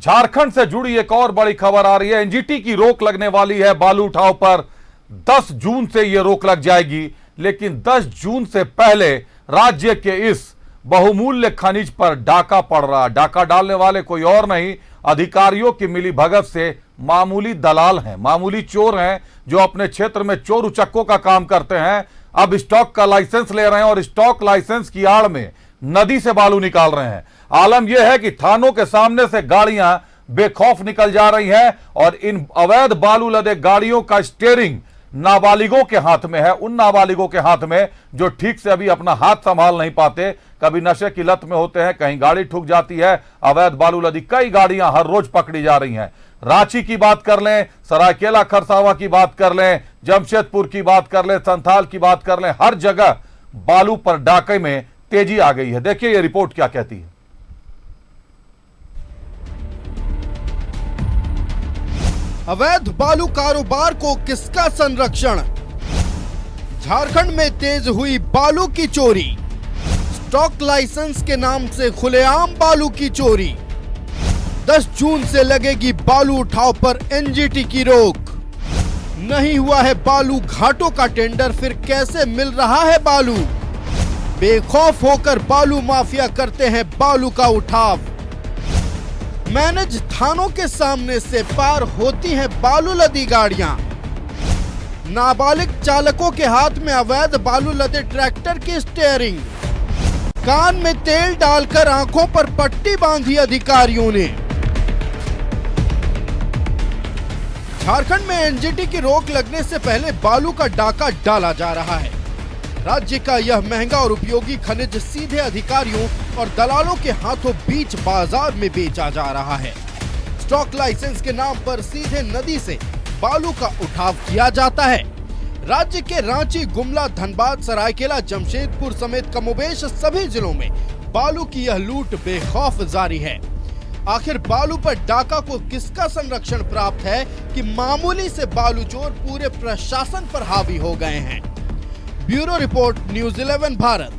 झारखंड से जुड़ी एक और बड़ी खबर आ रही है। एनजीटी की रोक लगने वाली है बालू उठाव पर। 10 जून से यह रोक लग जाएगी, लेकिन 10 जून से पहले राज्य के इस बहुमूल्य खनिज पर डाका पड़ रहा। डाका डालने वाले कोई और नहीं, अधिकारियों की मिलीभगत से मामूली दलाल हैं, मामूली चोर हैं जो अपने क्षेत्र में चोर उचक्कों का काम करते हैं। अब स्टॉक का लाइसेंस ले रहे हैं और स्टॉक लाइसेंस की आड़ में नदी से बालू निकाल रहे हैं। आलम यह है कि थानों के सामने से गाड़ियां बेखौफ निकल जा रही हैं और इन अवैध बालू लदे गाड़ियों का स्टीयरिंग नाबालिगों के हाथ में है, उन नाबालिगों के हाथ में जो ठीक से अभी अपना हाथ संभाल नहीं पाते, कभी नशे की लत में होते हैं, कहीं गाड़ी ठुक जाती है। अवैध बालू लदी कई गाड़ियां हर रोज पकड़ी जा रही हैं। रांची की बात कर लें, सरायकेला खरसावा की बात कर लें, जमशेदपुर की बात कर लें, संथाल की बात कर लें, हर जगह बालू पर डाके में तेजी आ गई है। देखिए ये रिपोर्ट क्या कहती है। अवैध बालू कारोबार को किसका संरक्षण? झारखंड में तेज हुई बालू की चोरी। स्टॉक लाइसेंस के नाम से खुलेआम बालू की चोरी। 10 जून से लगेगी बालू उठाव पर एनजीटी की रोक। नहीं हुआ है बालू घाटों का टेंडर, फिर कैसे मिल रहा है बालू? बेखौफ होकर बालू माफिया करते हैं बालू का उठाव। मैनेज थानों के सामने से पार होती हैं बालू लदी गाड़ियां। नाबालिग चालकों के हाथ में अवैध बालू लदे ट्रैक्टर की स्टीयरिंग। कान में तेल डालकर आंखों पर पट्टी बांधी अधिकारियों ने। झारखंड में एनजीटी की रोक लगने से पहले बालू का डाका डाला जा रहा है। राज्य का यह महंगा और उपयोगी खनिज सीधे अधिकारियों और दलालों के हाथों बीच बाजार में बेचा जा रहा है। स्टॉक लाइसेंस के नाम पर सीधे नदी से बालू का उठाव किया जाता है। राज्य के रांची, गुमला, धनबाद, सरायकेला, जमशेदपुर समेत कमोबेश सभी जिलों में बालू की यह लूट बेखौफ जारी है। आखिर बालू पर डाका को किसका संरक्षण प्राप्त है कि मामूली से बालू चोर पूरे प्रशासन पर हावी हो गए हैं? Bureau report, news 11 Bharat.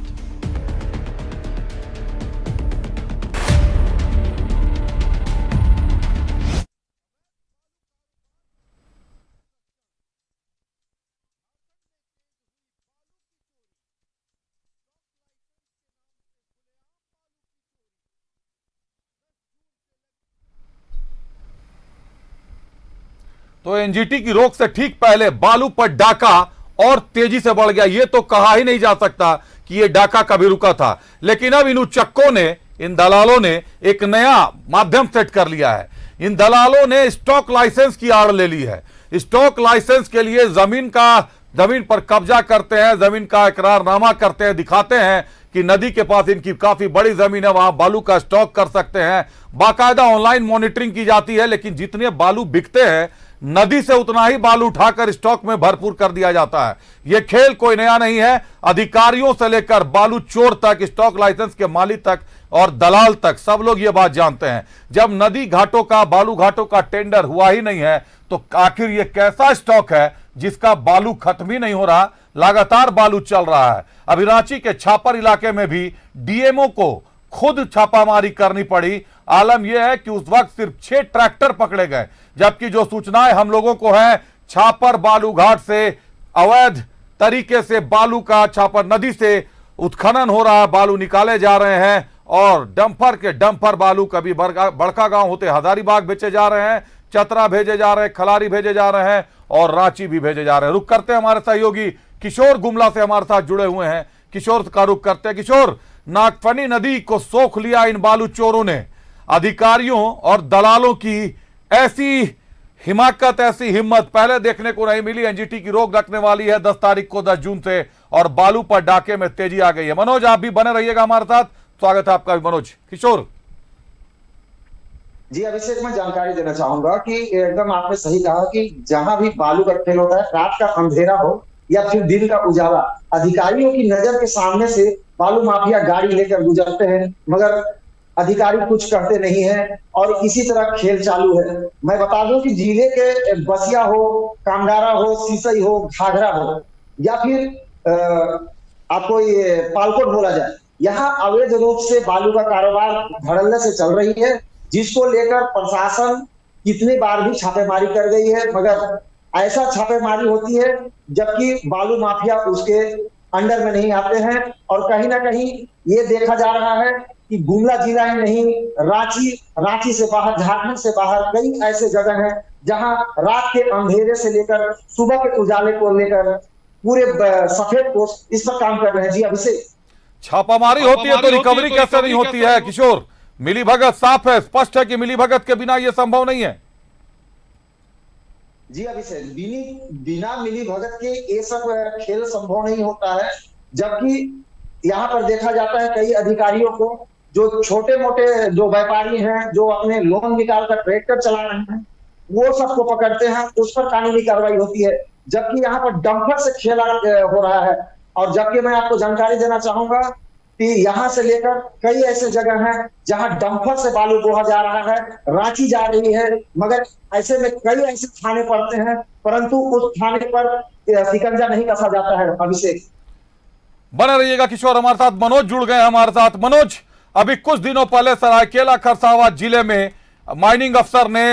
तो एनजीटी की रोक से ठीक पहले बालू पर डाका और तेजी से बढ़ गया। यह तो कहा ही नहीं जा सकता कि यह डाका कभी रुका था, लेकिन अब इन उच्चक्कों ने, इन दलालों ने एक नया माध्यम सेट कर लिया है। इन दलालों ने स्टॉक लाइसेंस की आड़ ले ली है। स्टॉक लाइसेंस के लिए जमीन पर कब्जा करते हैं, जमीन का इकरारनामा करते हैं, दिखाते हैं कि नदी के पास इनकी काफी बड़ी जमीन है, वहां बालू का स्टॉक कर सकते हैं। बाकायदा ऑनलाइन मॉनिटरिंग की जाती है, लेकिन जितने बालू बिकते हैं नदी से उतना ही बालू उठाकर स्टॉक में भरपूर कर दिया जाता है। यह खेल कोई नया नहीं है। अधिकारियों से लेकर बालू चोर तक, स्टॉक लाइसेंस के मालिक तक और दलाल तक सब लोग ये बात जानते हैं। जब नदी घाटों का, बालू घाटों का टेंडर हुआ ही नहीं है, तो आखिर यह कैसा स्टॉक है जिसका बालू खत्म ही नहीं हो रहा, लगातार बालू चल रहा है। अभी रांची के छापर इलाके में भी डीएमओ को खुद छापामारी करनी पड़ी। आलम यह है कि उस वक्त सिर्फ 6 ट्रैक्टर पकड़े गए, जबकि जो सूचनाएं हम लोगों को है, छापर बालू घाट से अवैध तरीके से बालू का छापर नदी से उत्खनन हो रहा है, बालू निकाले जा रहे हैं और डंपर के डंपर बालू कभी बड़का गांव होते हजारीबाग भेजे जा रहे हैं, चतरा भेजे जा रहे हैं, खलारी भेजे जा रहे हैं और रांची भी भेजे जा रहे हैं। रुक करते हैं, हमारे सहयोगी किशोर गुमला से हमारे साथ जुड़े हुए हैं। किशोर का रुक करते हैं। किशोर, नागफनी नदी को सोख लिया इन बालू चोरों ने। अधिकारियों और दलालों की ऐसी हिमाकत, ऐसी हिम्मत पहले देखने को नहीं मिली। एनजीटी की रोक रखने वाली है 10 तारीख को, 10 जून से, और बालू पर डाके में तेजी आ गई है। मनोज, आप भी बने रहिएगा हमारे साथ। स्वागत है आपका भी मनोज। किशोर जी, अभिषेक, मैं जानकारी देना चाहूंगा कि एकदम आपने सही कहा कि जहां भी बालू का खेल होता है, रात का अंधेरा हो या फिर दिन का उजाला, अधिकारियों की नजर के सामने से बालू माफिया गाड़ी लेकर गुजरते हैं, मगर अधिकारी कुछ करते नहीं है और इसी तरह खेल चालू है। मैं बता दूं कि जिले के बसिया हो, कामगारा हो, सिसई हो, घाघरा हो या फिर आपको ये पालकोट बोला जाए, यहाँ अवैध रूप से बालू का कारोबार धड़ल्ले से चल रही है। जिसको लेकर प्रशासन कितनी बार भी छापेमारी कर गई है, मगर ऐसा छापेमारी होती है जबकि बालू माफिया उसके अंडर में नहीं आते हैं। और कहीं ना कहीं ये देखा जा रहा है कि गुमला जिला ही नहीं, रांची से बाहर, झारखंड से बाहर कई ऐसे जगह हैं जहां रात के अंधेरे से लेकर सुबह के उजाले को लेकर पूरे सफेद पोस्ट इस पर काम कर रहे हैं। जी अभिषेक, छापामारी होती है तो रिकवरी कैसे नहीं होती है किशोर? मिलीभगत साफ है, स्पष्ट है कि मिलीभगत के बिना यह संभव नहीं है। जी अभिषेक, बिना मिली भगत के ये सब खेल संभव नहीं होता है। जबकि यहाँ पर देखा जाता है कई अधिकारियों को, जो छोटे मोटे जो व्यापारी हैं, जो अपने लोन निकाल कर ट्रैक्टर चला रहे हैं, वो सबको पकड़ते हैं, उस पर कानूनी कार्रवाई होती है। जबकि यहाँ पर डंपर से खेला हो रहा है। और जबकि मैं आपको जानकारी देना चाहूंगा कि यहाँ से लेकर कई ऐसे जगह हैं जहां डंपर से बालू बोहा जा रहा है, रांची जा रही है, मगर ऐसे में कई ऐसे थाने पड़ते हैं, परंतु उस थाने पर शिकंजा नहीं कसा जाता है। अभिषेक, बने रहिएगा किशोर हमारे साथ। मनोज जुड़ गए हमारे साथ। मनोज, अभी कुछ दिनों पहले सरायकेला खरसावां जिले में माइनिंग अफसर ने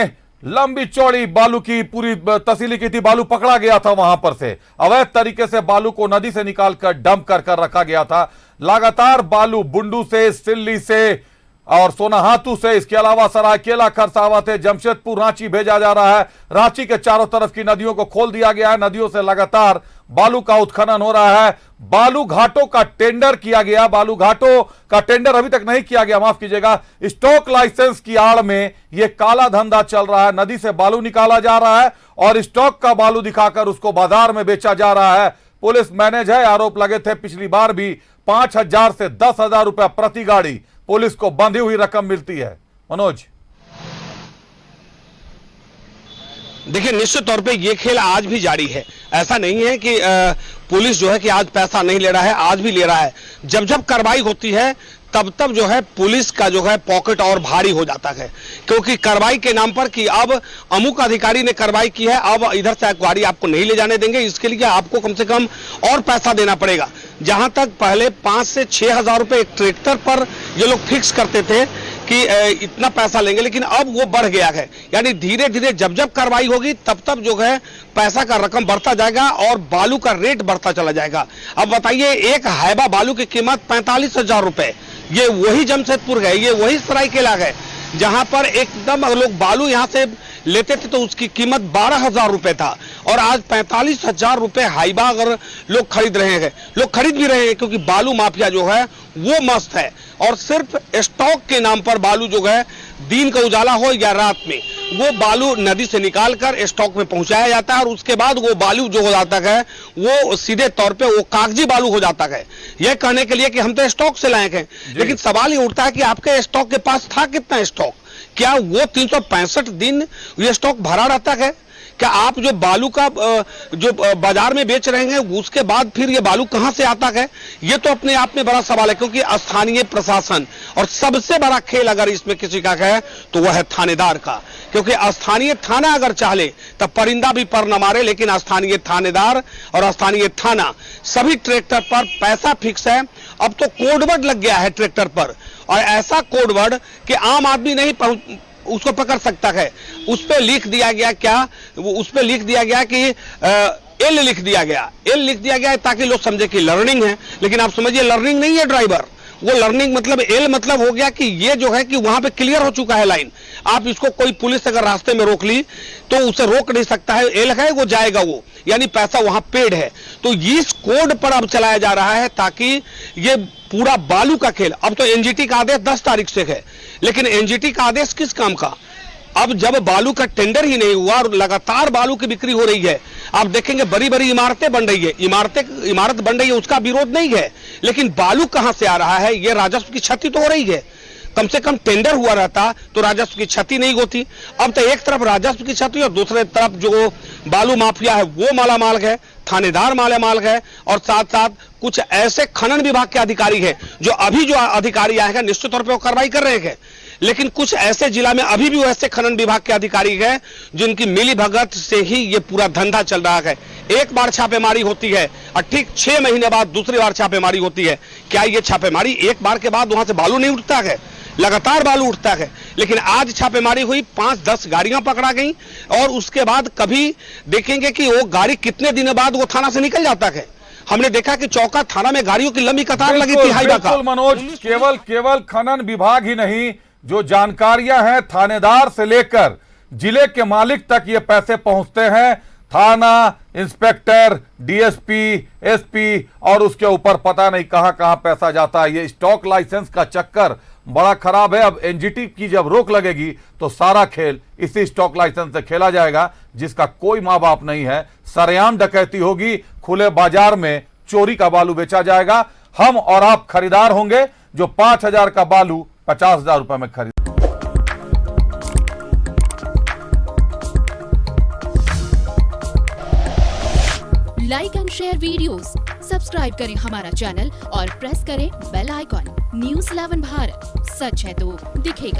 लंबी चौड़ी बालू की पूरी तस्वीर की थी। बालू पकड़ा गया था, वहां पर से अवैध तरीके से बालू को नदी से निकालकर डंप कर रखा गया था। लगातार बालू बुंडू से, सिल्ली से और सोनाहातू से, इसके अलावा सरायकेला खरसावां से जमशेदपुर, रांची भेजा जा रहा है। रांची के चारों तरफ की नदियों को खोल दिया गया है। नदियों से लगातार बालू का उत्खनन हो रहा है। बालू घाटों का टेंडर किया गया, बालू घाटों का टेंडर अभी तक नहीं किया गया, माफ कीजिएगा। स्टॉक लाइसेंस की आड़ में यह काला धंधा चल रहा है। नदी से बालू निकाला जा रहा है और स्टॉक का बालू दिखाकर उसको बाजार में बेचा जा रहा है। पुलिस मैनेज है। आरोप लगे थे पिछली बार भी 5,000 से 10,000 रुपए प्रति गाड़ी पुलिस को बंधी हुई रकम मिलती है। मनोज, देखिए, निश्चित तौर पे ये खेल आज भी जारी है। ऐसा नहीं है कि पुलिस जो है कि आज पैसा नहीं ले रहा है, आज भी ले रहा है। जब जब कार्रवाई होती है तब तब जो है पुलिस का जो है पॉकेट और भारी हो जाता है, क्योंकि कार्रवाई के नाम पर कि अब अमुक अधिकारी ने कार्रवाई की है, अब इधर से गाड़ी आपको नहीं ले जाने देंगे, इसके लिए आपको कम से कम और पैसा देना पड़ेगा। जहां तक पहले 5 से 6,000 रुपए एक ट्रैक्टर पर ये लोग फिक्स करते थे कि इतना पैसा लेंगे, लेकिन अब वो बढ़ गया है। यानी धीरे धीरे जब जब कार्रवाई होगी तब तब जो है पैसा का रकम बढ़ता जाएगा और बालू का रेट बढ़ता चला जाएगा। अब बताइए, एक हैबा बालू की कीमत 45,000 रुपए। ये वही जमशेदपुर है, ये वही सरायकेला है जहां पर एकदम लोग बालू यहां से लेते थे तो उसकी कीमत 12,000 रुपए था, और आज 45,000 रुपए हाईबा अगर लोग खरीद रहे हैं, लोग खरीद भी रहे हैं, क्योंकि बालू माफिया जो है वो मस्त है। और सिर्फ स्टॉक के नाम पर बालू जो है, दिन का उजाला हो या रात में, वो बालू नदी से निकालकर स्टॉक में पहुंचाया जाता है और उसके बाद वो बालू जो हो जाता है वो सीधे तौर पे वो कागजी बालू हो जाता है। यह कहने के लिए कि हम तो स्टॉक से लाए हैं, लेकिन सवाल ये उठता है कि आपके स्टॉक के पास था कितना स्टॉक? क्या वो 365 दिन ये स्टॉक भरा रहता है? क्या आप जो बालू का जो बाजार में बेच रहे हैं उसके बाद फिर ये बालू कहां से आता है? ये तो अपने आप में बड़ा सवाल है, क्योंकि स्थानीय प्रशासन, और सबसे बड़ा खेल अगर इसमें किसी का है तो वह है थानेदार का। क्योंकि स्थानीय थाना अगर चाहे तब परिंदा भी पर न मारे, लेकिन स्थानीय थानेदार और स्थानीय थाना सभी ट्रैक्टर पर पैसा फिक्स है। अब तो कोडवर्ड लग गया है ट्रैक्टर पर, और ऐसा कोडवर्ड कि आम आदमी नहीं उसको पकड़ सकता है। उस पे लिख दिया गया क्या, उस पे लिख दिया गया कि एल लिख दिया गया, एल लिख दिया गया ताकि लोग समझे कि लर्निंग है, लेकिन आप समझिए लर्निंग नहीं है ड्राइवर। वो लर्निंग मतलब एल मतलब हो गया कि ये जो है कि वहां पे क्लियर हो चुका है लाइन। आप इसको कोई पुलिस अगर रास्ते में रोक ली तो उसे रोक नहीं सकता है, एल है वो जाएगा, वो यानी पैसा वहां पेड है। तो इस कोड पर अब चलाया जा रहा है ताकि ये पूरा बालू का खेल। अब तो एनजीटी का आदेश 10 तारीख से है, लेकिन एनजीटी का आदेश किस काम का? अब जब बालू का टेंडर ही नहीं हुआ और लगातार बालू की बिक्री हो रही है, आप देखेंगे बड़ी बड़ी इमारतें बन रही है, इमारत बन रही है, उसका विरोध नहीं है, लेकिन बालू कहां से आ रहा है? ये राजस्व की क्षति तो हो रही है। कम से कम टेंडर हुआ रहता तो राजस्व की क्षति नहीं होती। अब तो एक तरफ राजस्व की क्षति और दूसरे तरफ जो बालू माफिया है वो मालामाल है, थानेदार मालामाल है, और साथ साथ कुछ ऐसे खनन विभाग के अधिकारी हैं जो अभी जो अधिकारी आए हैं निश्चित तौर पर वो कार्रवाई कर रहे हैं, लेकिन कुछ ऐसे जिला में अभी भी वैसे खनन विभाग के अधिकारी हैं जिनकी मिली भगत से ही ये पूरा धंधा चल रहा है। एक बार छापेमारी होती है और ठीक 6 महीने बाद दूसरी बार छापेमारी होती है। क्या ये छापेमारी एक बार के बाद वहां से बालू नहीं उठता है? लगातार बालू उठता है, लेकिन आज छापेमारी हुई, 5-10 गाड़ियां पकड़ा गई और उसके बाद कभी देखेंगे कि वो गाड़ी कितने दिनों बाद वो थाना से निकल जाता है। हमने देखा कि चौका थाना में गाड़ियों की लंबी कतार लगी थी हाईवा का। बिल्कुल मनोज, केवल खनन विभाग ही नहीं, जो जानकारियां हैं थानेदार से लेकर जिले के मालिक तक ये पैसे पहुंचते हैं। थाना इंस्पेक्टर, डीएसपी, एसपी और उसके ऊपर पता नहीं कहां कहां पैसा जाता है। ये स्टॉक लाइसेंस का चक्कर बड़ा खराब है। अब एनजीटी की जब रोक लगेगी तो सारा खेल इसी स्टॉक लाइसेंस से खेला जाएगा, जिसका कोई माँ बाप नहीं है। सरेआम डकैती होगी, खुले बाजार में चोरी का बालू बेचा जाएगा। हम और आप खरीदार होंगे जो 5,000 का बालू 50,000 रुपए में खरीद। Like and share videos, subscribe करें हमारा चैनल और प्रेस करें बेल आइकॉन। न्यूज़ 11 भारत, सच है तो दिखेगा।